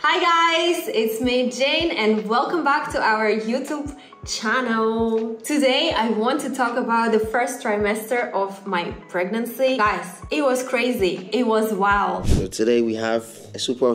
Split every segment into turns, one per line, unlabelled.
Hi guys, it's me Jane and welcome back to our YouTube channel. Today I want to talk about the first trimester of my pregnancy. Guys, it was crazy. It was wild.
So today we have a super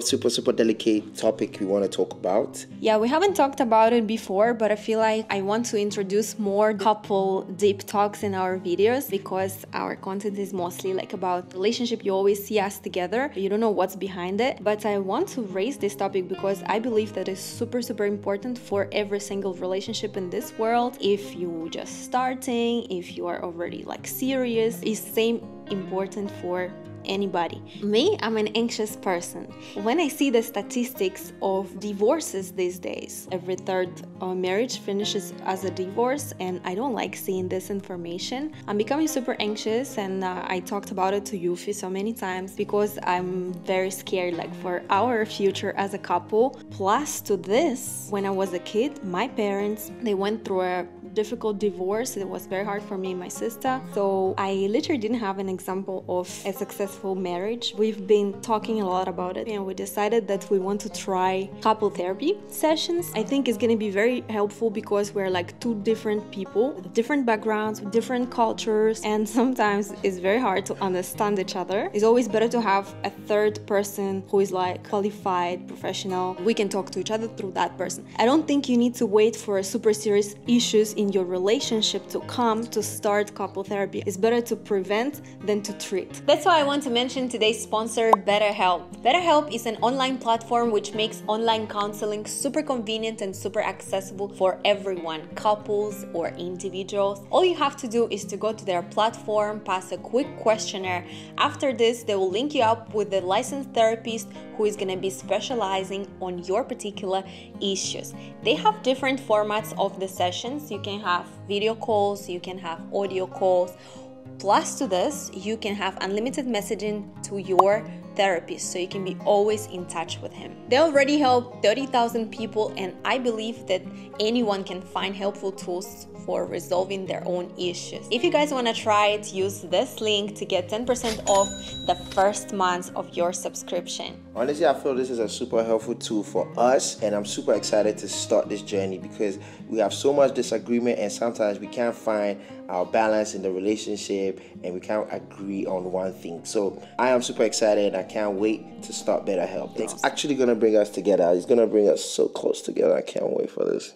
delicate topic we want to talk about.
Yeah, we haven't talked about it before, but I feel like I want to introduce more couple deep talks in our videos because our content is mostly like about relationship. You always see us together, but you don't know what's behind it. But I want to raise this topic because I believe that it's super important for every single relationship in this world. If you just starting, if you are already like serious, it's same important for anybody. Me, I'm an anxious person. When I see the statistics of divorces these days, every third marriage finishes as a divorce, and I don't like seeing this information. I'm becoming super anxious, and I talked about it to Yoofi so many times because I'm very scared like for our future as a couple. Plus to this, when I was a kid, my parents, they went through a difficult divorce. It was very hard for me and my sister, so I literally didn't have an example of a successful marriage. We've been talking a lot about it, and we decided that we want to try couple therapy sessions. I think it's going to be very helpful because we're like two different people with different backgrounds, with different cultures, and sometimes it's very hard to understand each other. It's always better to have a third person who is like qualified, professional. We can talk to each other through that person. I don't think you need to wait for a super serious issues in your relationship to come to start couple therapy. It's better to prevent than to treat. That's why I want to mention today's sponsor, BetterHelp. BetterHelp is an online platform which makes online counseling super convenient and super accessible for everyone, couples or individuals. All you have to do is to go to their platform, pass a quick questionnaire. After this, they will link you up with a licensed therapist who is going to be specializing on your particular issues. They have different formats of the sessions. You can have video calls, you can have audio calls. Plus to this, you can have unlimited messaging to your therapist, so you can be always in touch with him. They already help 30,000 people, and I believe that anyone can find helpful tools for resolving their own issues. If you guys want to try it, use this link to get 10% off the first month of your subscription.
Honestly, I feel this is a super helpful tool for us, and I'm super excited to start this journey because we have so much disagreement, and sometimes we can't find our balance in the relationship and we can't agree on one thing. So I am super excited, and I can't wait to start BetterHelp. It's actually going to bring us together. It's going to bring us so close together. I can't wait for this.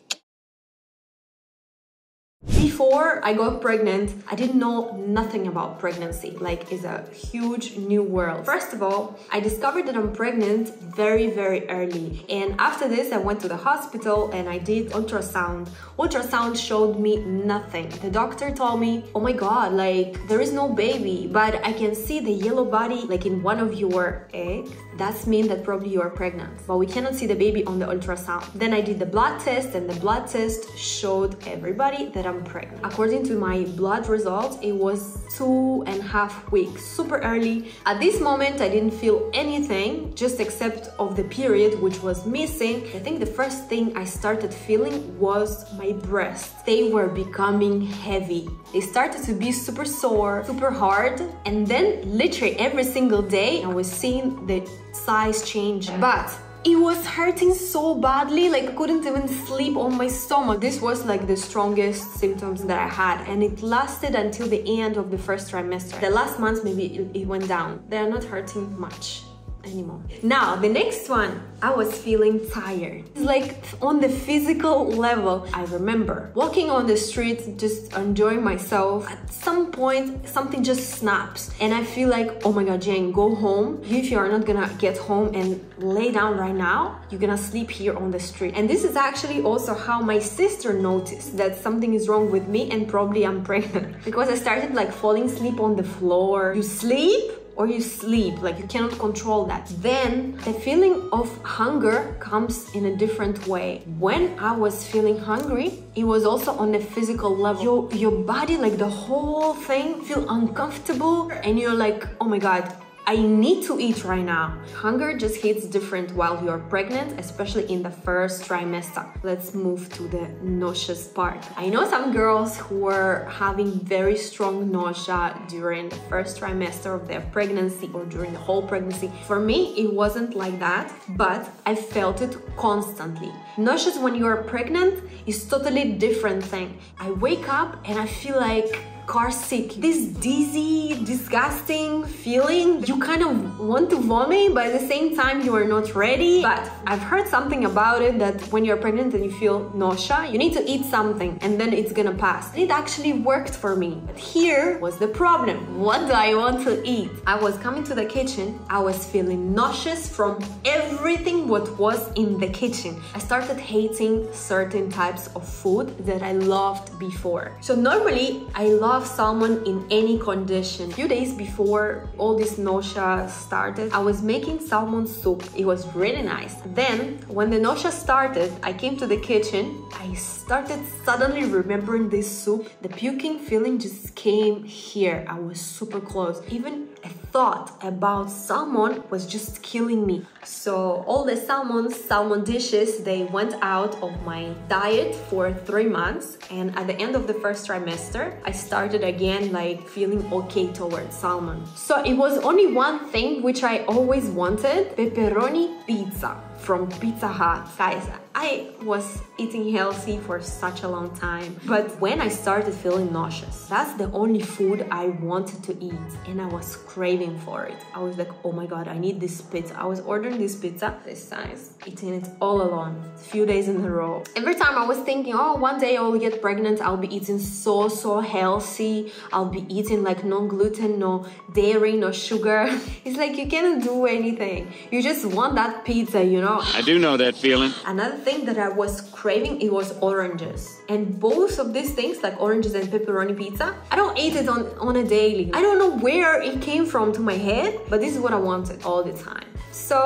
Before I got pregnant, I didn't know nothing about pregnancy. Like, it's a huge new world. First of all, I discovered that I'm pregnant very early. And after this, I went to the hospital and I did ultrasound. Ultrasound showed me nothing. The doctor told me, oh my God, like there is no baby, but I can see the yellow body like in one of your eggs. That means that probably you are pregnant, but we cannot see the baby on the ultrasound. Then I did the blood test, and the blood test showed everybody that I'm pregnant. According to my blood results, it was 2.5 weeks, super early. At this moment, I didn't feel anything, just except of the period, which was missing. I think the first thing I started feeling was my breasts. They were becoming heavy. They started to be super sore, super hard, and then literally every single day I was seeing the size change. But it was hurting so badly, like I couldn't even sleep on my stomach. This was like the strongest symptoms that I had, and it lasted until the end of the first trimester. The last month maybe it went down. They are not hurting much anymore. Now the next one, I was feeling tired. It's like on the physical level. I remember walking on the street, just enjoying myself. At some point something just snaps and I feel like, oh my God, Jane, go home. If you are not gonna get home and lay down right now, you're gonna sleep here on the street. And this is actually also how my sister noticed that something is wrong with me and probably I'm pregnant, because I started like falling asleep on the floor. You sleep or you sleep, like you cannot control that. Then the feeling of hunger comes in a different way. When I was feeling hungry, it was also on a physical level. Your body, like the whole thing, feel uncomfortable, and you're like, oh my God, I need to eat right now. Hunger just hits different while you're pregnant, especially in the first trimester. Let's move to the nauseous part. I know some girls who are having very strong nausea during the first trimester of their pregnancy or during the whole pregnancy. For me, it wasn't like that, but I felt it constantly. Nauseous when you are pregnant is totally different thing. I wake up and I feel like car sick. This dizzy, disgusting feeling. You kind of want to vomit, but at the same time you are not ready. But I've heard something about it that when you're pregnant and you feel nausea, you need to eat something and then it's gonna pass. It actually worked for me. But here was the problem. What do I want to eat? I was coming to the kitchen. I was feeling nauseous from everything what was in the kitchen. I started hating certain types of food that I loved before. So normally I love salmon in any condition. A few days before all this nausea started, I was making salmon soup. It was really nice. Then when the nausea started, I came to the kitchen. I started suddenly remembering this soup. The puking feeling just came here. I was super close. Even a thought about salmon was just killing me. So all the salmon dishes, they went out of my diet for 3 months. And at the end of the first trimester, I started again like feeling okay towards salmon. So it was only one thing which I always wanted: pepperoni pizza from Pizza Hut. Guys, I was eating healthy for such a long time, but when I started feeling nauseous, that's the only food I wanted to eat, and I was craving for it. I was like, oh my god, I need this pizza. I was ordering this pizza this size, eating it all alone, a few days in a row. Every time I was thinking, oh, one day I'll get pregnant, I'll be eating so healthy, I'll be eating like no gluten, no dairy, no sugar. It's like you can't do anything. You just want that pizza, you know?
I do know that feeling.
Another thing that I was craving, it was oranges. And both of these things, like oranges and pepperoni pizza, I don't eat it on a daily. I don't know where it came from to my head, but this is what I wanted all the time. So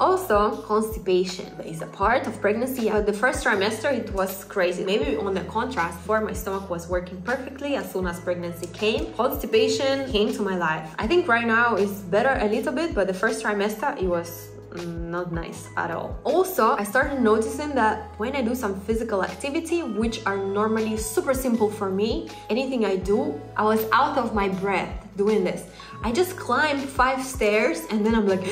also constipation is a part of pregnancy. The first trimester, it was crazy. Maybe on the contrast, before my stomach was working perfectly, as soon as pregnancy came, constipation came to my life. I think right now it's better a little bit, but the first trimester, it was not nice at all. Also, I started noticing that when I do some physical activity, which are normally super simple for me, anything I do, I was out of my breath doing this. I just climbed 5 stairs and then I'm like,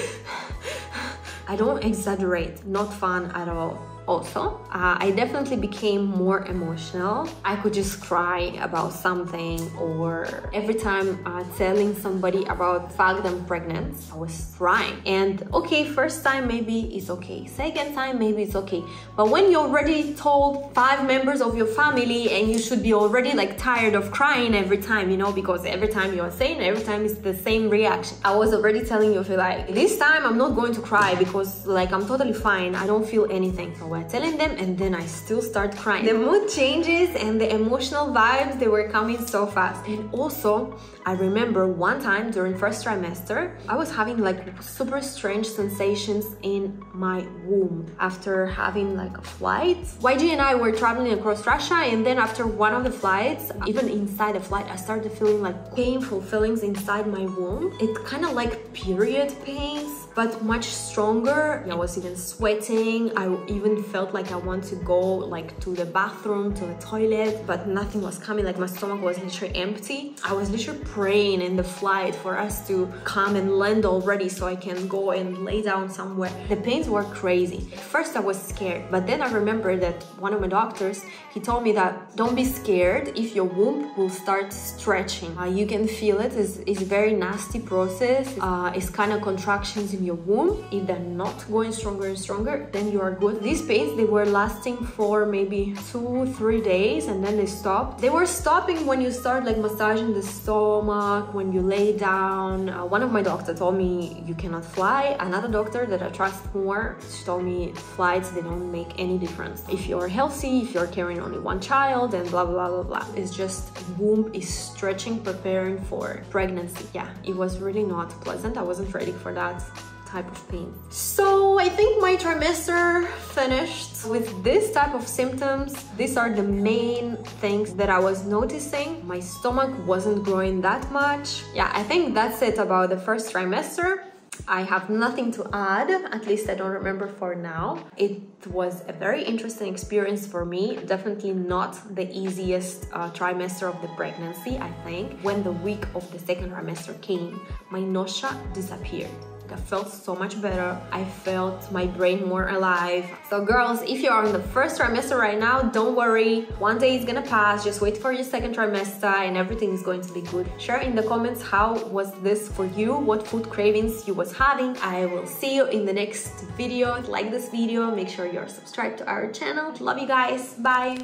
I don't exaggerate, not fun at all. Also, I definitely became more emotional. I could just cry about something, or every time telling somebody about the fact I'm pregnant, I was crying. And okay, first time maybe it's okay, second time maybe it's okay, but when you already told 5 members of your family and you should be already like tired of crying every time, you know, because every time you are saying, every time it's the same reaction. I was already telling Yoofi like, this time I'm not going to cry because like I'm totally fine, I don't feel anything. So we're telling them and then I still start crying. The mood changes and the emotional vibes, they were coming so fast. And also, I remember one time during first trimester, I was having like super strange sensations in my womb after having like a flight. YG and I were traveling across Russia, and then after one of the flights, even inside the flight, I started feeling like painful feelings inside my womb. It kind of like period pains, but much stronger. I was even sweating. I even felt like I want to go like to the bathroom, to the toilet, but nothing was coming. Like my stomach was literally empty. I was literally praying in the flight for us to come and land already so I can go and lay down somewhere. The pains were crazy. At first I was scared, but then I remember that one of my doctors, he told me that don't be scared if your womb will start stretching. You can feel it. It's a very nasty process. It's kind of contractions in your womb. If they're not going stronger and stronger, then you are good. These pains, they were lasting for maybe 2-3 days and then they stopped. They were stopping when you start like massaging the stomach, when you lay down. One of my doctors told me you cannot fly. Another doctor that I trust more, she told me flights, they don't make any difference. If you're healthy, if you're carrying only one child and blah blah blah blah. It's just womb is stretching, preparing for pregnancy. Yeah, it was really not pleasant. I wasn't ready for that type of pain. So I think my trimester finished with this type of symptoms. These are the main things that I was noticing. My stomach wasn't growing that much. Yeah, I think that's it about the first trimester. I have nothing to add, at least I don't remember for now. It was a very interesting experience for me. Definitely not the easiest trimester of the pregnancy, I think. When the week of the second trimester came, my nausea disappeared. I felt so much better. I felt my brain more alive. So girls, if you are in the first trimester right now, don't worry. One day is gonna pass. Just wait for your second trimester and everything is going to be good. Share in the comments how was this for you, what food cravings you was having. I will see you in the next video. Like this video, make sure you're subscribed to our channel. Love you guys. Bye.